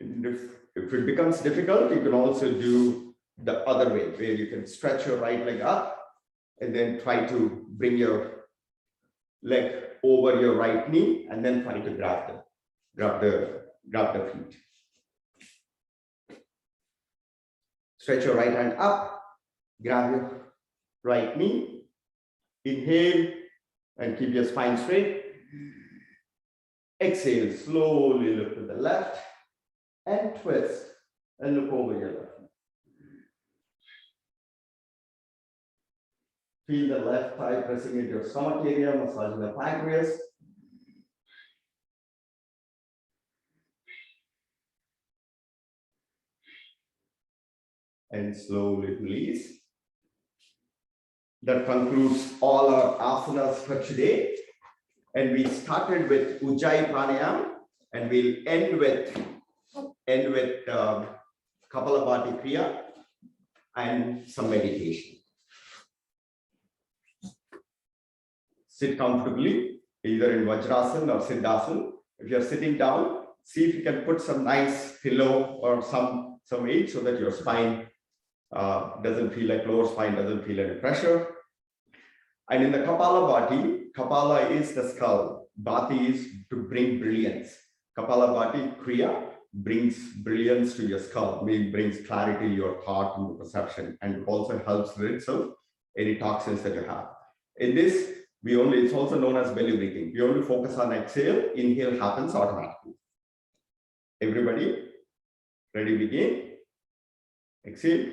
If it becomes difficult, you can also do the other way, where you can stretch your right leg up and then try to bring your leg over your right knee and then try to grab the feet. Stretch your right hand up, grab your right knee, inhale and keep your spine straight. Exhale, slowly look to the left and twist and look over your left. Feel the left thigh pressing into your stomach area, massaging the pancreas. And slowly release. That concludes all our asanas for today. And we started with Ujjayi Pranayam, and we'll end with Kapalabhati Kriya and some meditation. Sit comfortably, either in Vajrasana or Siddhasana. If you're sitting down, see if you can put some nice pillow or some weight so that your spine doesn't feel like lower spine, doesn't feel any pressure. And in the Kapalabhati, Kapala is the skull, Bhati is to bring brilliance. Kapalabhati Kriya brings brilliance to your skull, brings clarity to your thought and perception, and also helps rid of any toxins that you have. In this, it's also known as belly breathing. We only focus on exhale, inhale happens automatically. Everybody, ready, begin. Exhale.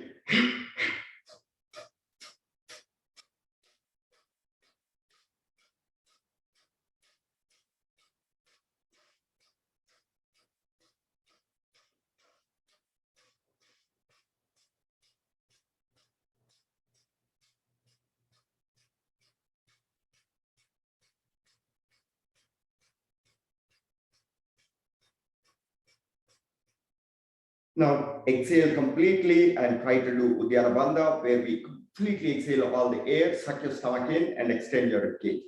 Now exhale completely and try to do Uddiyana Bandha, where we completely exhale all the air, suck your stomach in and extend your ribcage.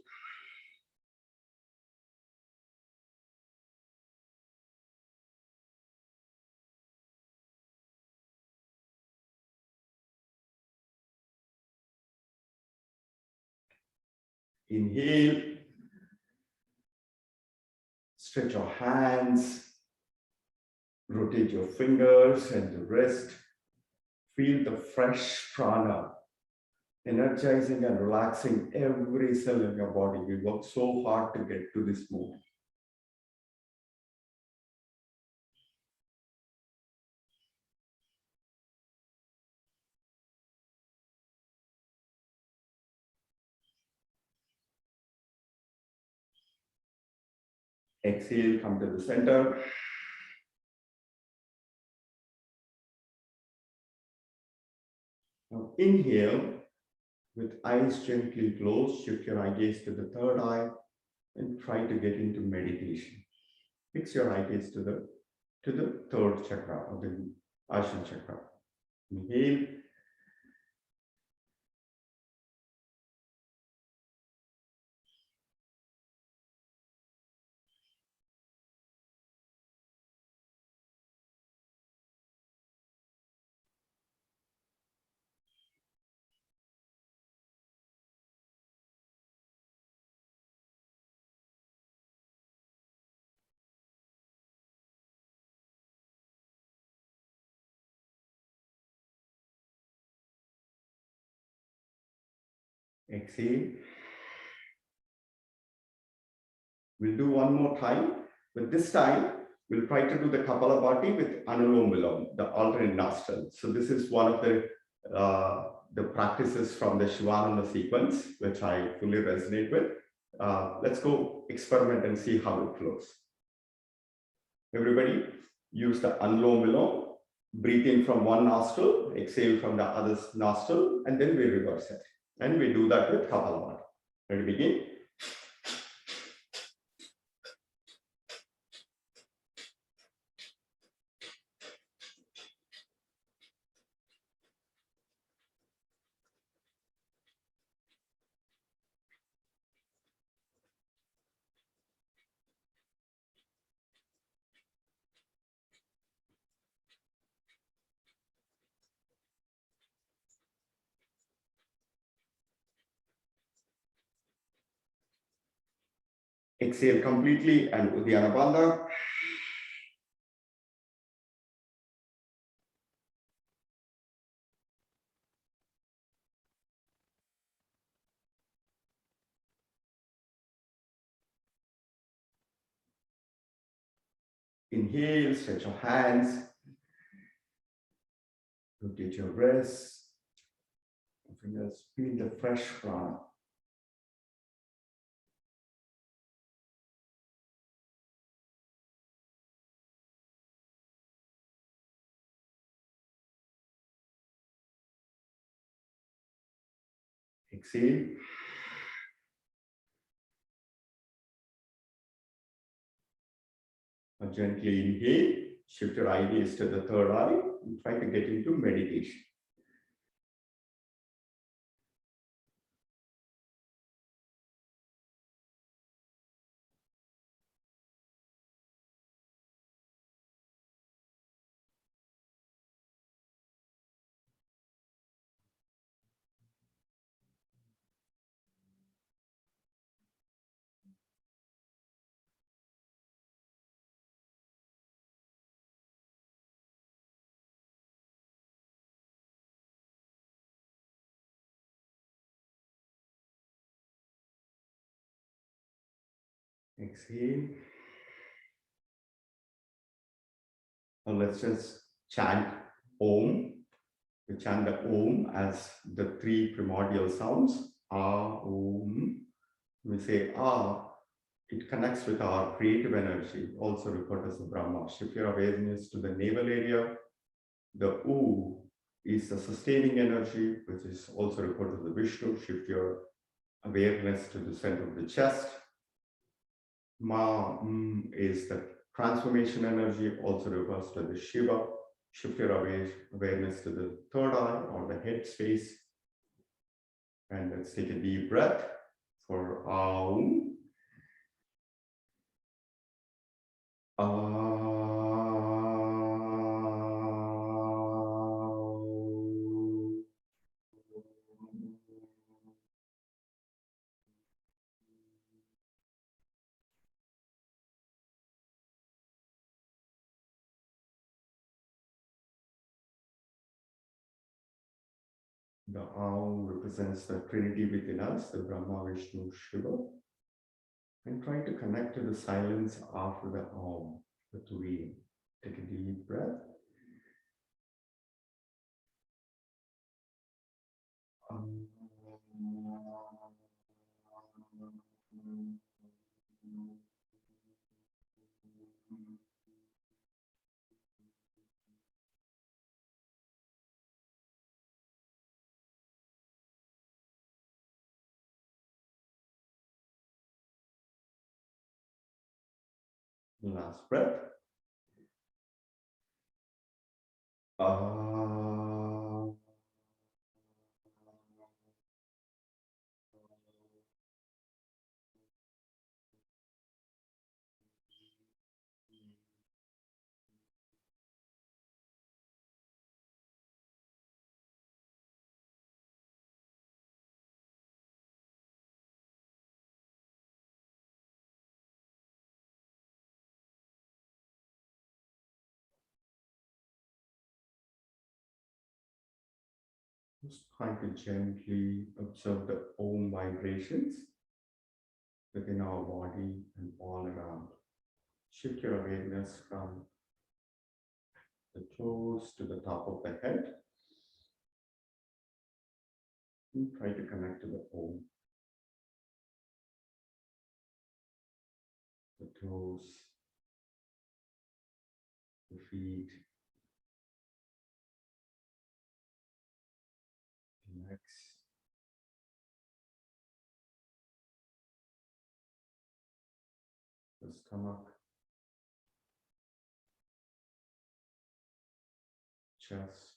Inhale, stretch your hands, rotate your fingers and the wrist. Feel the fresh prana, energizing and relaxing every cell in your body. We work so hard to get to this mood. Exhale, come to the center. Now inhale, with eyes gently closed, shift your eye gaze to the third eye and try to get into meditation. Fix your eye gaze to the third chakra, or the Asana chakra. Inhale. Exhale. We'll do one more time, but this time we'll try to do the Kapalabhati with Anulom Vilom, the alternate nostril. So this is one of the practices from the Shivananda sequence, which I fully resonate with. Let's go experiment and see how it flows. Everybody, use the Anulom Vilom. Breathe in from one nostril, exhale from the other nostril, and then we reverse it. And we do that with Kapalabhati. Ready, begin. Exhale completely and Uddiyana Bandha. Inhale, stretch your hands, rotate your wrists, fingers, feel the fresh prana. Exhale. Now gently inhale, shift your eye gaze to the third eye, and try to get into meditation. Exhale. Now let's just chant Om. We chant the Om as the three primordial sounds. Ah, Om. We say Ah, it connects with our creative energy, also referred as the Brahma. Shift your awareness to the navel area. The U is the sustaining energy, which is also referred as the Vishnu. Shift your awareness to the center of the chest. Ma is the transformation energy, also refers to the Shiva. Shift your awareness to the third eye or the head space. And let's take a deep breath for Aum. The Aum represents the Trinity within us, the Brahma, Vishnu, Shiva. And try to connect to the silence after the Aum, the three. Take a deep breath. Last breath. Just try to gently observe the Om vibrations within our body and all around. Shift your awareness from the toes to the top of the head. And try to connect to the Om. The toes, the feet, the legs, the stomach, chest,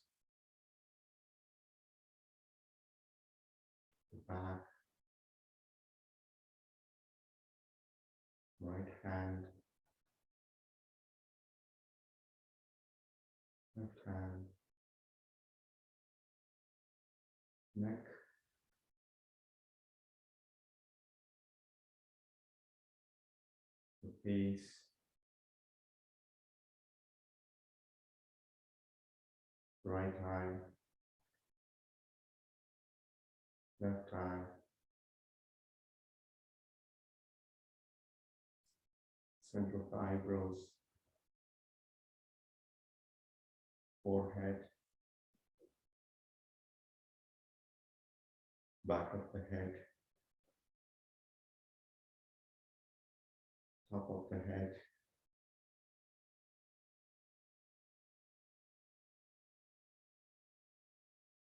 the back, right hand, left hand, neck, the face, right eye, left eye, center of the eyebrows, forehead, back of the head, top of the head,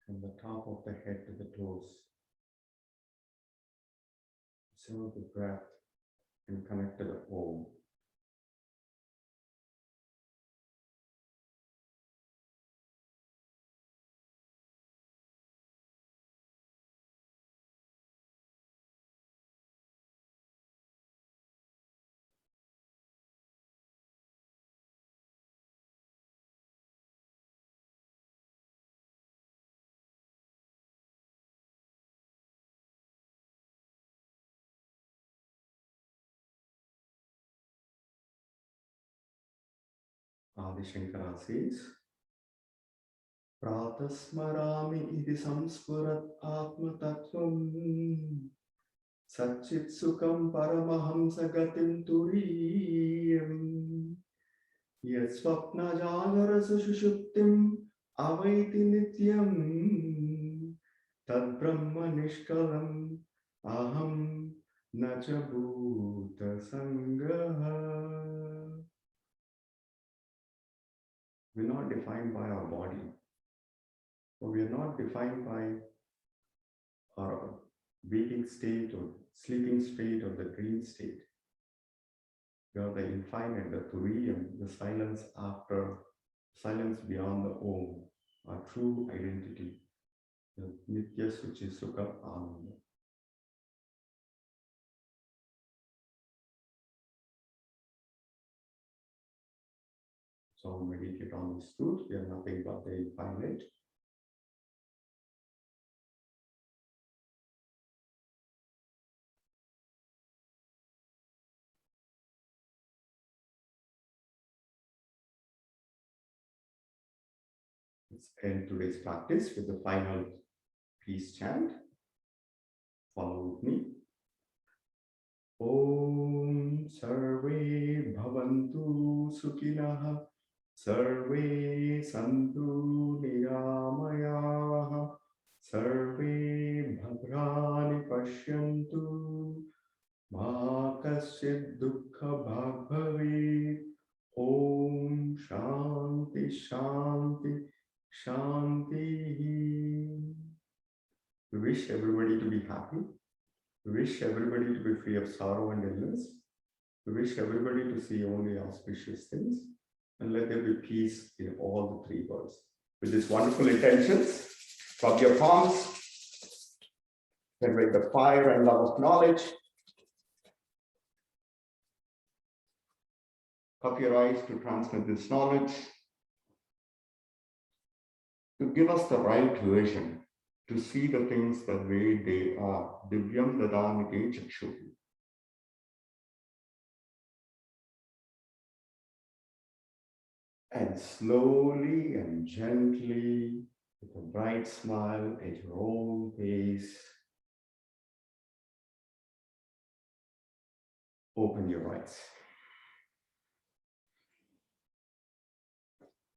from the top of the head to the toes. Observe the breath and connect to the Om. Adi Shankara says, Pratasmarami iti samspurat atma tattvam Satchit Sukham Paramahamsa Gatim Turiyam Yasvapna Jagara Sushuptim Avaiti Nityam Tad Brahma Nishkalam Aham Nachabhuta Sangaha. We're not defined by our body. So we are not defined by our waking state or sleeping state or the dream state. We are the infinite, the Turiyam, the silence after, silence beyond the Om, our true identity, the Nitya Suchi Sukha Ananda. So meditate on this truth. We are nothing but the infinite. Let's end today's practice with the final peace chant. Follow with me. Om Sarve Bhavantu Sukhinah Sarve Santu Niramayaha Sarve Bhadrani Pashyantu Ma Kasyid Dukha Bhag Bhavet Om Shanti Shanti Shanti. We wish everybody to be happy. We wish everybody to be free of sorrow and illness. We wish everybody to see only auspicious things. And let there be peace in all the three worlds. With these wonderful intentions, from your palms, generate the fire and love of knowledge. Cup your eyes to transmit this knowledge, to give us the right vision, to see the things the way they are. Divyam dadamite chakshoti. And slowly and gently, with a bright smile at your own pace, open your eyes.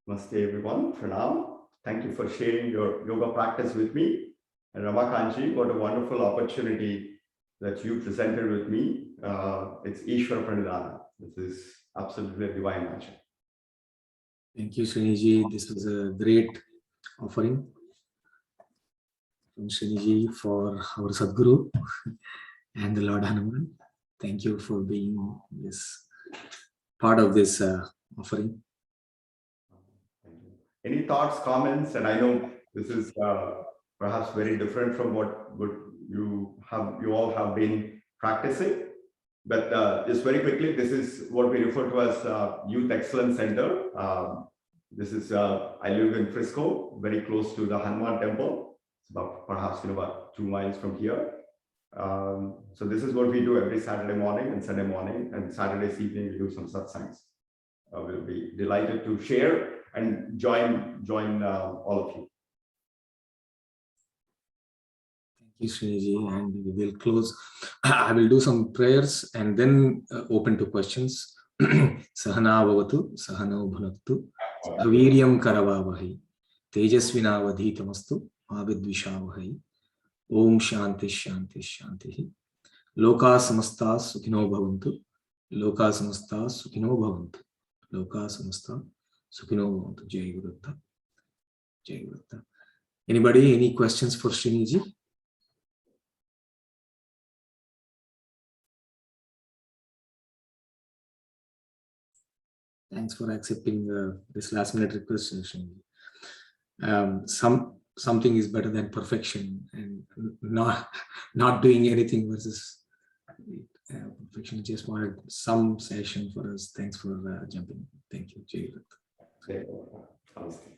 Namaste everyone, Pranam. Thank you for sharing your yoga practice with me. And Ramakanji, what a wonderful opportunity that you presented with me. It's Ishvara Pranidhana. This is absolutely a divine magic. Thank you, Sriniji. This was a great offering from Sriniji for our Sadguru and the Lord Hanuman. Thank you for being this part of this offering. Any thoughts, comments? And I know this is perhaps very different from what you all have been practicing. But just very quickly, this is what we refer to as Youth Excellence Center. This is, I live in Frisco, very close to the Hanuman temple. It's about perhaps about 2 miles from here. So this is what we do every Saturday morning and Sunday morning, and Saturday's evening we do some satsangs. We'll be delighted to share and join all of you. Thank you, Sriniji, and we will close. I will do some prayers and then open to questions. Sahana bhavatu, sahano bhunaktu, aviryam karavavahi, tejasvinavadhitamastu, avidvishavahi, om shanti shanti shanti. Loka samasta sukhino bhavantu, loka samasta sukhino bhavantu, loka samasta sukhino bhavantu. Jai Gurutta, Jai Gurutta. Anybody, any questions for Sriniji? Thanks for accepting this last minute request, Sriniji. Something is better than perfection, and not doing anything versus perfection. Just wanted some session for us. Thanks for jumping. Thank you, Jai Gurutta.